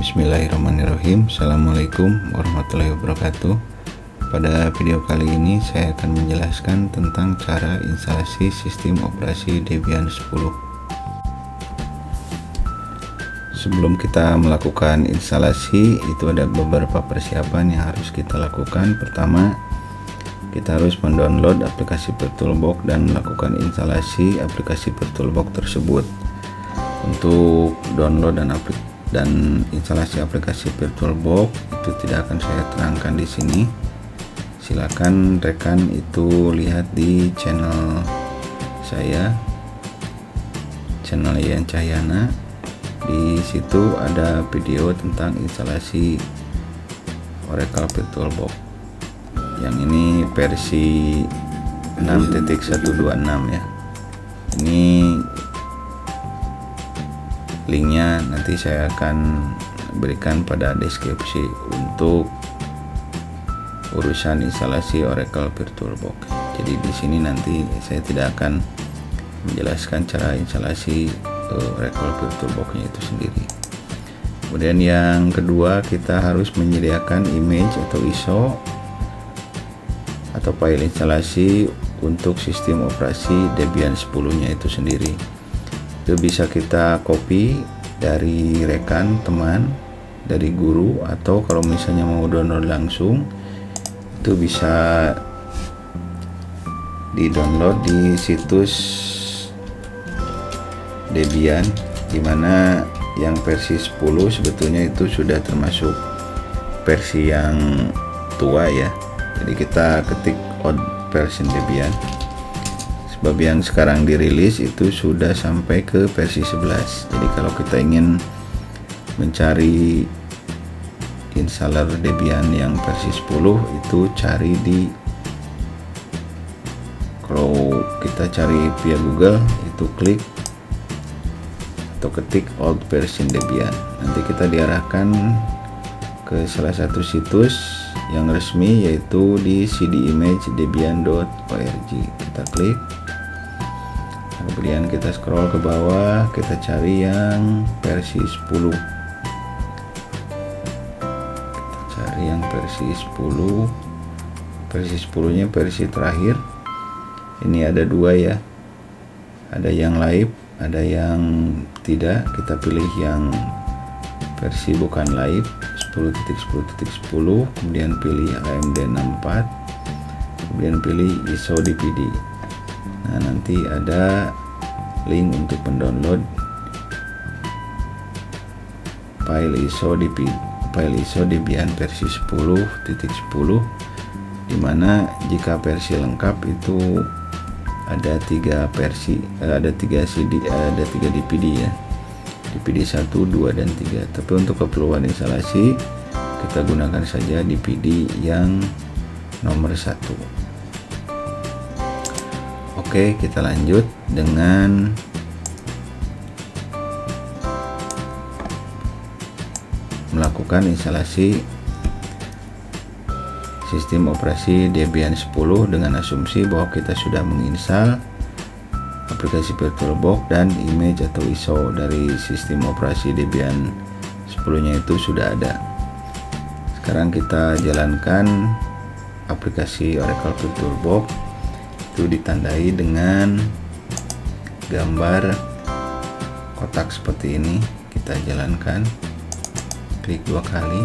Bismillahirrahmanirrahim. Assalamualaikum warahmatullahi wabarakatuh. Pada video kali ini saya akan menjelaskan tentang cara instalasi sistem operasi Debian 10. Sebelum kita melakukan instalasi, itu ada beberapa persiapan yang harus kita lakukan. Pertama, kita harus mendownload aplikasi VirtualBox dan melakukan instalasi aplikasi VirtualBox tersebut. Untuk download dan instalasi aplikasi VirtualBox itu tidak akan saya terangkan di sini. Silakan rekan itu lihat di channel saya, channel Yayan Cahyana. Di situ ada video tentang instalasi Oracle VirtualBox. Yang ini versi 6.126 ya. Ini linknya nanti saya akan berikan pada deskripsi untuk urusan instalasi Oracle VirtualBox. Jadi di sini nanti saya tidak akan menjelaskan cara instalasi Oracle VirtualBox-nya itu sendiri. Kemudian yang kedua, kita harus menyediakan image atau ISO atau file instalasi untuk sistem operasi Debian 10-nya itu sendiri. Itu bisa kita copy dari rekan, teman, dari guru, atau kalau misalnya mau download langsung itu bisa di-download di situs Debian, dimana yang versi 10 sebetulnya itu sudah termasuk versi yang tua ya. Jadi kita ketik old version Debian. Sebab yang sekarang dirilis itu sudah sampai ke versi 11. Jadi kalau kita ingin mencari installer Debian yang versi 10 itu cari di, kalau kita cari via Google itu klik atau ketik old version Debian. Nanti kita diarahkan ke salah satu situs yang resmi, yaitu di cdimage.debian.org. Kita klik, kemudian kita scroll ke bawah, kita cari yang versi 10. Kita cari yang versi 10. Versi 10 nya versi terakhir. Ini ada dua ya, ada yang live, ada yang tidak. Kita pilih yang versi bukan live 10.10.10, kemudian pilih AMD 64, kemudian pilih ISO DPD. Nah, nanti ada link untuk mendownload file ISO Debian versi 10.10, dimana jika versi lengkap itu ada 3 versi, ada 3 CD, ada 3 DPD ya, DPD 1, 2, dan 3. Tapi untuk keperluan instalasi kita gunakan saja DPD yang nomor 1. Oke, kita lanjut dengan melakukan instalasi sistem operasi Debian 10 dengan asumsi bahwa kita sudah menginstal aplikasi VirtualBox dan image atau ISO dari sistem operasi Debian 10-nya itu sudah ada. Sekarang kita jalankan aplikasi Oracle VirtualBox. Itu ditandai dengan gambar kotak seperti ini. Kita jalankan, klik 2 kali.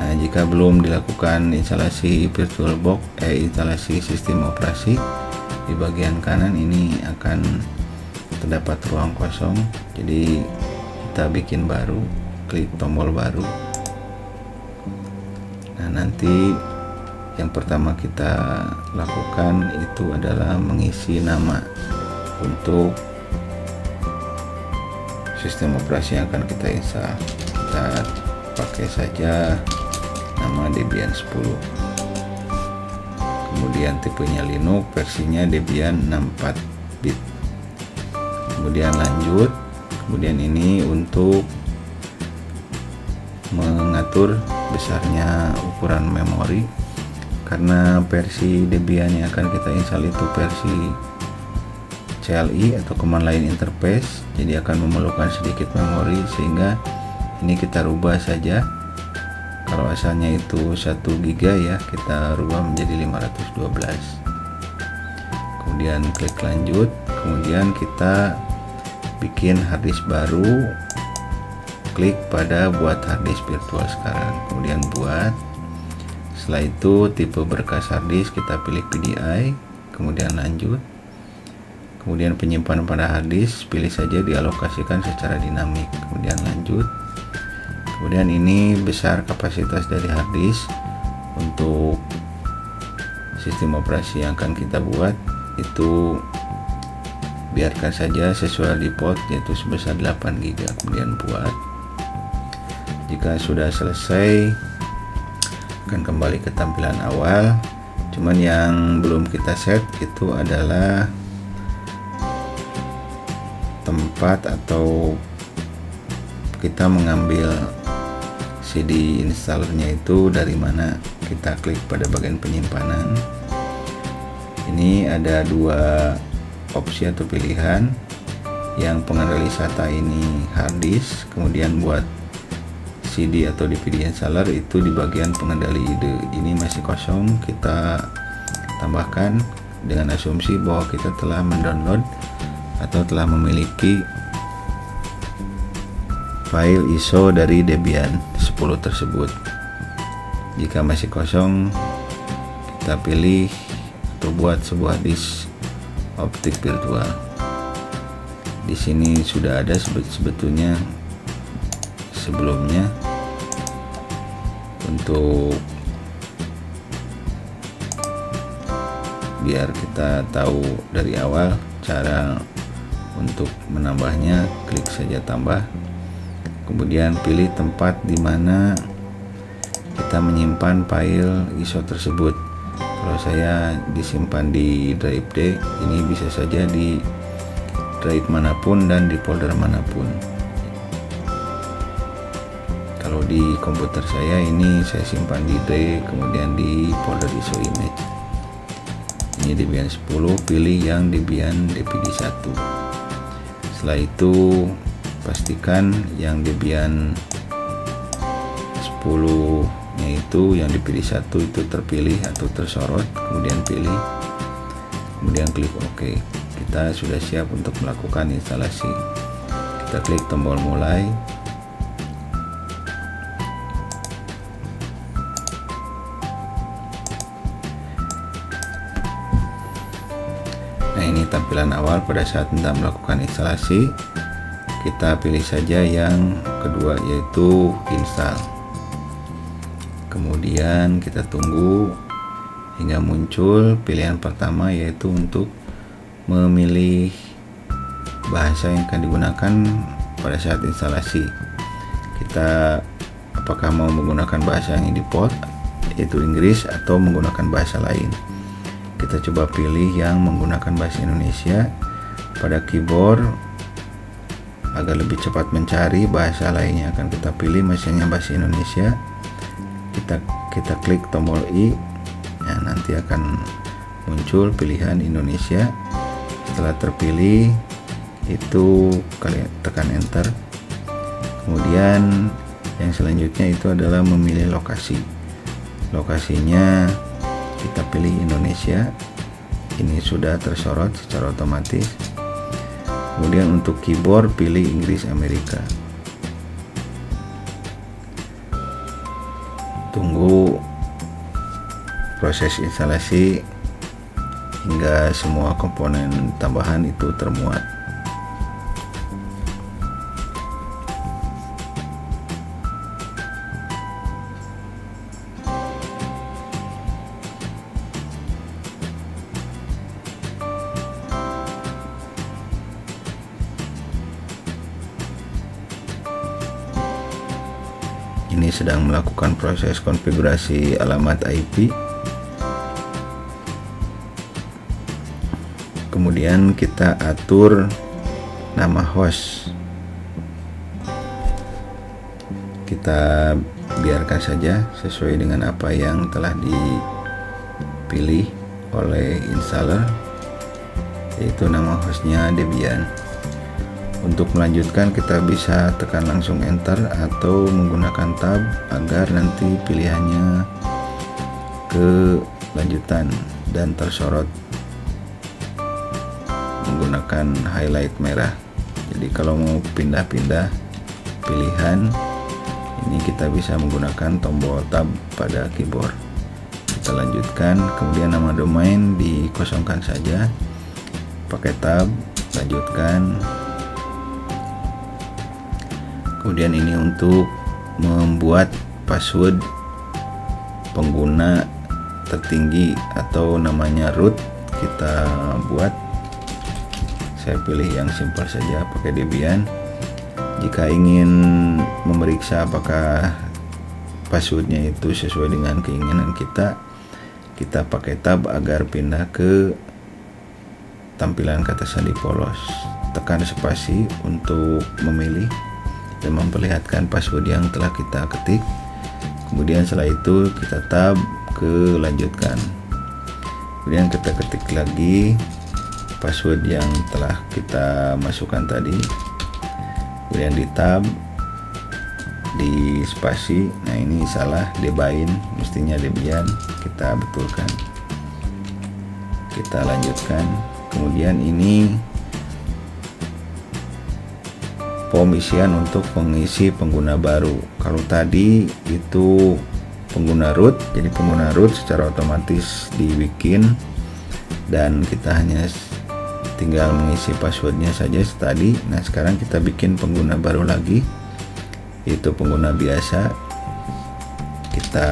Nah, jika belum dilakukan instalasi VirtualBox, instalasi sistem operasi, di bagian kanan ini akan terdapat ruang kosong. Jadi kita bikin baru, klik tombol baru. Nah, nanti yang pertama kita lakukan itu adalah mengisi nama untuk sistem operasi yang akan kita install. Kita pakai saja nama Debian 10. Kemudian tipenya Linux, versinya Debian 64 bit. Kemudian lanjut. Kemudian ini untuk mengatur besarnya ukuran memori, karena versi Debian yang akan kita install itu versi CLI atau command line interface, jadi akan memerlukan sedikit memori, sehingga ini kita rubah saja. Kalau asalnya itu 1 GB ya, kita rubah menjadi 512. Kemudian klik lanjut, kemudian kita bikin harddisk baru, klik pada buat harddisk virtual sekarang, kemudian buat. Setelah itu tipe berkas harddisk kita pilih PDI, kemudian lanjut. Kemudian penyimpanan pada harddisk pilih saja dialokasikan secara dinamik, kemudian lanjut. Kemudian ini besar kapasitas dari harddisk. Untuk sistem operasi yang akan kita buat itu biarkan saja sesuai default, yaitu sebesar 8 GB, kemudian buat. Jika sudah selesai akan kembali ke tampilan awal. Cuman yang belum kita set itu adalah tempat atau kita mengambil CD installernya itu dari mana. Kita klik pada bagian penyimpanan. Ini ada 2 opsi atau pilihan. Yang pengendali SATA ini harddisk, kemudian buat CD atau DVD installer itu di bagian pengendali IDE. Ini masih kosong, kita tambahkan dengan asumsi bahwa kita telah mendownload atau telah memiliki file ISO dari Debian 10 tersebut. Jika masih kosong, kita pilih atau buat sebuah disk optik virtual. Di sini sudah ada sebetulnya sebelumnya. Untuk biar kita tahu dari awal cara untuk menambahnya, klik saja tambah. Kemudian pilih tempat di mana kita menyimpan file ISO tersebut. Kalau saya disimpan di drive D, ini bisa saja di drive manapun dan di folder manapun. Kalau di komputer saya ini saya simpan di D, kemudian di folder ISO image. Ini Debian 10, pilih yang Debian DPD1. Setelah itu pastikan yang Debian 10 nya itu yang DPD1 itu terpilih atau tersorot, kemudian pilih, kemudian klik OK. Kita sudah siap untuk melakukan instalasi. Kita klik tombol mulai. Nah, ini tampilan awal pada saat kita melakukan instalasi. Kita pilih saja yang kedua, yaitu install. Kemudian kita tunggu hingga muncul pilihan pertama, yaitu untuk memilih bahasa yang akan digunakan pada saat instalasi. Kita apakah mau menggunakan bahasa yang default, yaitu Inggris, atau menggunakan bahasa lain. Kita coba pilih yang menggunakan bahasa Indonesia. Pada keyboard agar lebih cepat mencari bahasa lainnya akan kita pilih misalnya bahasa Indonesia. Kita klik tombol I, ya, nanti akan muncul pilihan Indonesia. Setelah terpilih itu kalian tekan enter. Kemudian yang selanjutnya itu adalah memilih lokasi. Lokasinya kita pilih Indonesia. Ini sudah tersorot secara otomatis. Kemudian untuk keyboard pilih Inggris Amerika. Tunggu proses instalasi hingga semua komponen tambahan itu termuat. Ini sedang melakukan proses konfigurasi alamat IP. Kemudian kita atur nama host. Kita biarkan saja sesuai dengan apa yang telah dipilih oleh installer, yaitu nama hostnya Debian. Untuk melanjutkan kita bisa tekan langsung enter atau menggunakan tab agar nanti pilihannya ke lanjutan dan tersorot menggunakan highlight merah. Jadi kalau mau pindah-pindah pilihan ini kita bisa menggunakan tombol tab pada keyboard. Kita lanjutkan, kemudian nama domain dikosongkan saja, pakai tab, lanjutkan. Kemudian ini untuk membuat password pengguna tertinggi atau namanya root, kita buat. Saya pilih yang simpel saja, pakai Debian. Jika ingin memeriksa apakah passwordnya itu sesuai dengan keinginan kita pakai tab agar pindah ke tampilan kata sandi polos. Tekan spasi untuk memilih dan memperlihatkan password yang telah kita ketik. Kemudian setelah itu kita tab ke lanjutkan. Kemudian kita ketik lagi password yang telah kita masukkan tadi. Kemudian di tab, di spasi. Nah ini salah, Debian, mestinya Debian. Kita betulkan. Kita lanjutkan. Kemudian ini form isian untuk pengisi pengguna baru. Kalau tadi itu pengguna root, jadi pengguna root secara otomatis dibikin dan kita hanya tinggal mengisi passwordnya saja tadi. Nah sekarang kita bikin pengguna baru lagi, yaitu pengguna biasa. Kita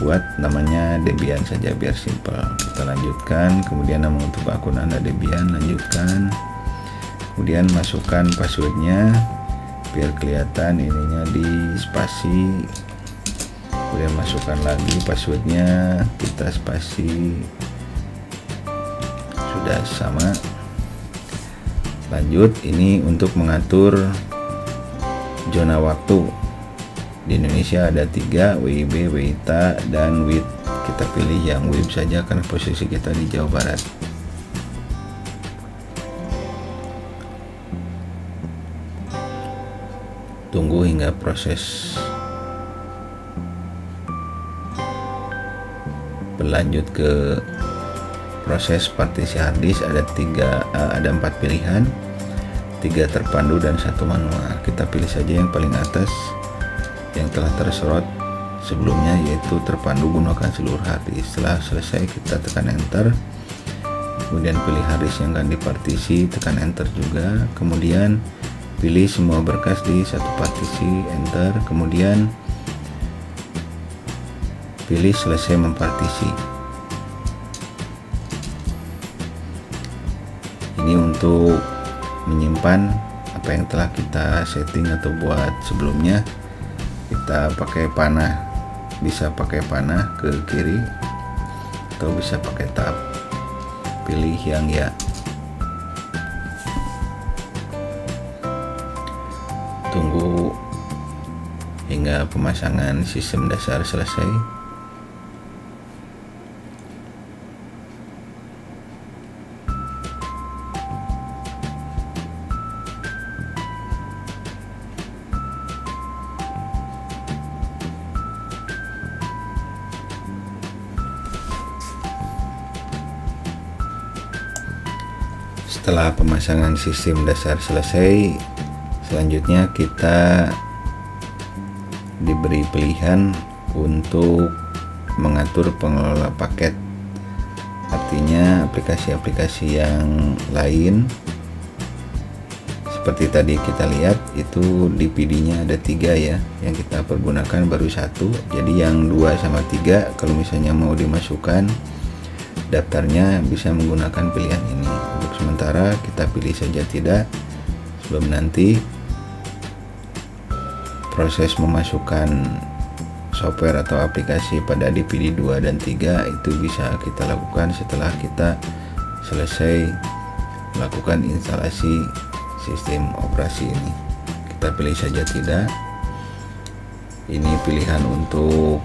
buat namanya Debian saja biar simple. Kita lanjutkan, kemudian nama untuk akun Anda Debian, lanjutkan. Kemudian masukkan passwordnya biar kelihatan ininya di spasi. Kemudian masukkan lagi passwordnya, kita spasi. Sudah sama. Lanjut, ini untuk mengatur zona waktu. Di Indonesia ada 3, WIB, WITA, dan WIT. Kita pilih yang WIB saja karena posisi kita di Jawa Barat. Tunggu hingga proses berlanjut ke proses partisi harddisk. Ada 4 pilihan, 3 terpandu dan 1 manual. Kita pilih saja yang paling atas yang telah tersorot sebelumnya, yaitu terpandu gunakan seluruh harddisk. Setelah selesai kita tekan enter, kemudian pilih harddisk yang akan dipartisi, tekan enter juga. Kemudian pilih semua berkas di satu partisi, enter. Kemudian pilih selesai mempartisi. Ini untuk menyimpan apa yang telah kita setting atau buat sebelumnya. Kita pakai panah, bisa pakai panah ke kiri atau bisa pakai tab. Pilih yang ya. Tunggu hingga pemasangan sistem dasar selesai. Setelah pemasangan sistem dasar selesai, selanjutnya kita diberi pilihan untuk mengatur pengelola paket. Artinya aplikasi-aplikasi yang lain seperti tadi kita lihat itu DPD-nya ada 3 ya, yang kita pergunakan baru 1. Jadi yang 2 sama 3 kalau misalnya mau dimasukkan daftarnya bisa menggunakan pilihan ini. Untuk sementara kita pilih saja tidak, sebab nanti proses memasukkan software atau aplikasi pada DPD 2 dan 3 itu bisa kita lakukan setelah kita selesai melakukan instalasi sistem operasi ini. Kita pilih saja tidak. Ini pilihan untuk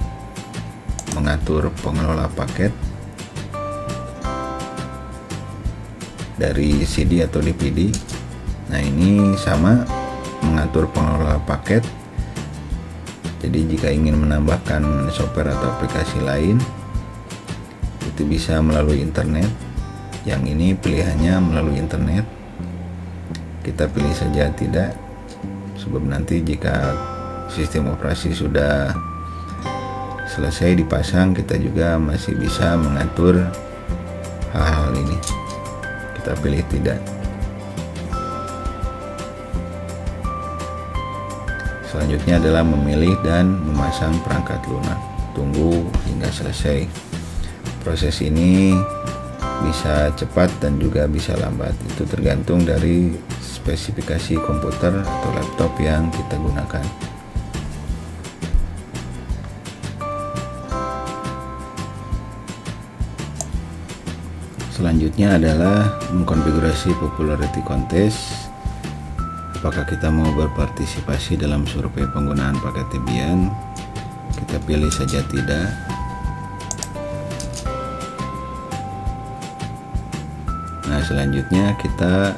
mengatur pengelola paket dari CD atau DPD. Nah, ini sama, mengatur pengelola paket. Jadi jika ingin menambahkan software atau aplikasi lain, itu bisa melalui internet. Yang ini pilihannya melalui internet. Kita pilih saja tidak, sebab nanti jika sistem operasi sudah selesai dipasang, kita juga masih bisa mengatur hal-hal ini. Kita pilih tidak. Selanjutnya adalah memilih dan memasang perangkat lunak. Tunggu hingga selesai. Proses ini bisa cepat dan juga bisa lambat. Itu tergantung dari spesifikasi komputer atau laptop yang kita gunakan. Selanjutnya adalah mengkonfigurasi popularity contest. Apakah kita mau berpartisipasi dalam survei penggunaan paket Debian? Kita pilih saja tidak. Nah, selanjutnya kita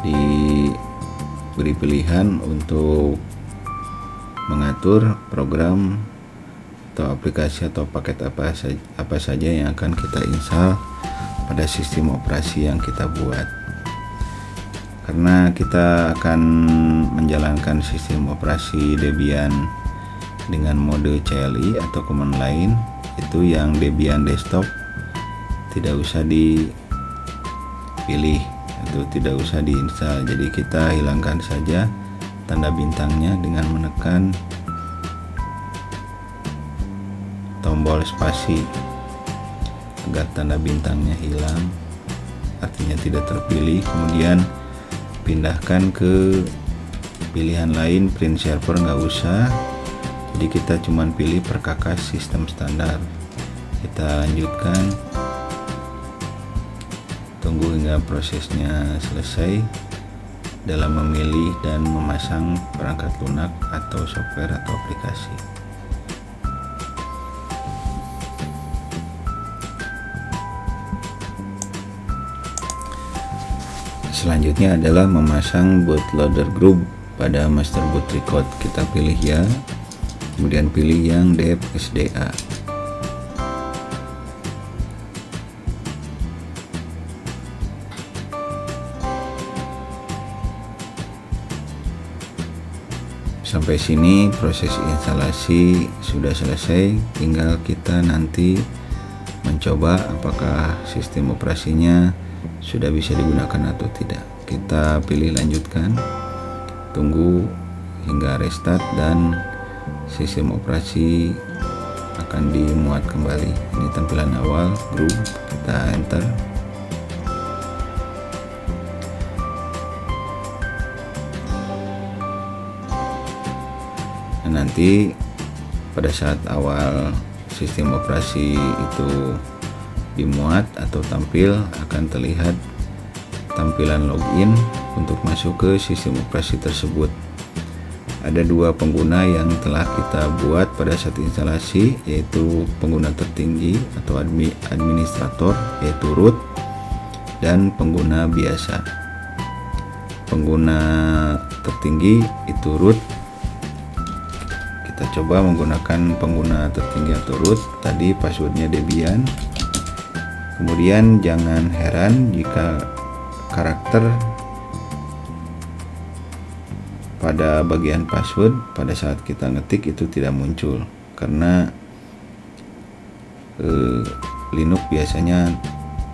diberi pilihan untuk mengatur program atau aplikasi atau paket apa saja yang akan kita install pada sistem operasi yang kita buat. Karena kita akan menjalankan sistem operasi Debian dengan mode CLI atau command line, itu yang Debian desktop tidak usah dipilih atau tidak usah diinstal. Jadi kita hilangkan saja tanda bintangnya dengan menekan tombol spasi agar tanda bintangnya hilang, artinya tidak terpilih. Kemudian pindahkan ke pilihan lain, print server nggak usah, jadi kita cuman pilih perkakas sistem standar. Kita lanjutkan, tunggu hingga prosesnya selesai dalam memilih dan memasang perangkat lunak atau software atau aplikasi. Selanjutnya adalah memasang bootloader group pada master boot record. Kita pilih ya, kemudian pilih yang dev SDA. Sampai sini proses instalasi sudah selesai, tinggal kita nanti mencoba apakah sistem operasinya sudah bisa digunakan atau tidak. Kita pilih lanjutkan, tunggu hingga restart dan sistem operasi akan dimuat kembali. Ini tampilan awal group, kita enter. Nah, nanti pada saat awal sistem operasi itu dimuat atau tampil, akan terlihat tampilan login untuk masuk ke sistem operasi tersebut. Ada dua pengguna yang telah kita buat pada saat instalasi, yaitu pengguna tertinggi atau administrator, yaitu root, dan pengguna biasa. Pengguna tertinggi itu root. Kita coba menggunakan pengguna tertinggi atau root. Tadi passwordnya Debian. Kemudian jangan heran jika karakter pada bagian password pada saat kita ngetik itu tidak muncul, karena Linux biasanya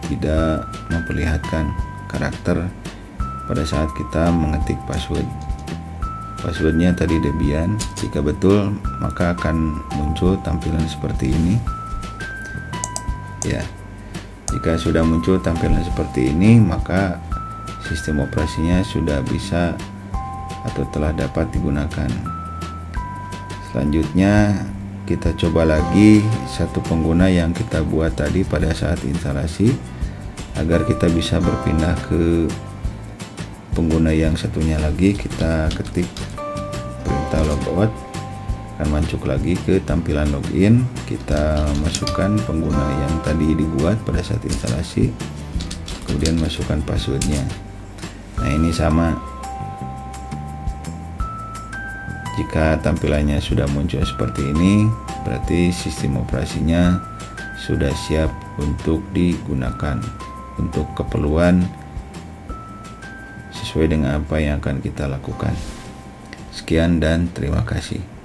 tidak memperlihatkan karakter pada saat kita mengetik password. Passwordnya tadi Debian. Jika betul, maka akan muncul tampilan seperti ini ya. Jika sudah muncul tampilan seperti ini, maka sistem operasinya sudah bisa atau telah dapat digunakan. Selanjutnya kita coba lagi satu pengguna yang kita buat tadi pada saat instalasi, agar kita bisa berpindah ke pengguna yang satunya lagi. Kita ketik perintah logout, akan masuk lagi ke tampilan login. Kita masukkan pengguna yang tadi dibuat pada saat instalasi, kemudian masukkan passwordnya. Nah, ini sama. Jika tampilannya sudah muncul seperti ini, berarti sistem operasinya sudah siap untuk digunakan untuk keperluan sesuai dengan apa yang akan kita lakukan. Sekian dan terima kasih.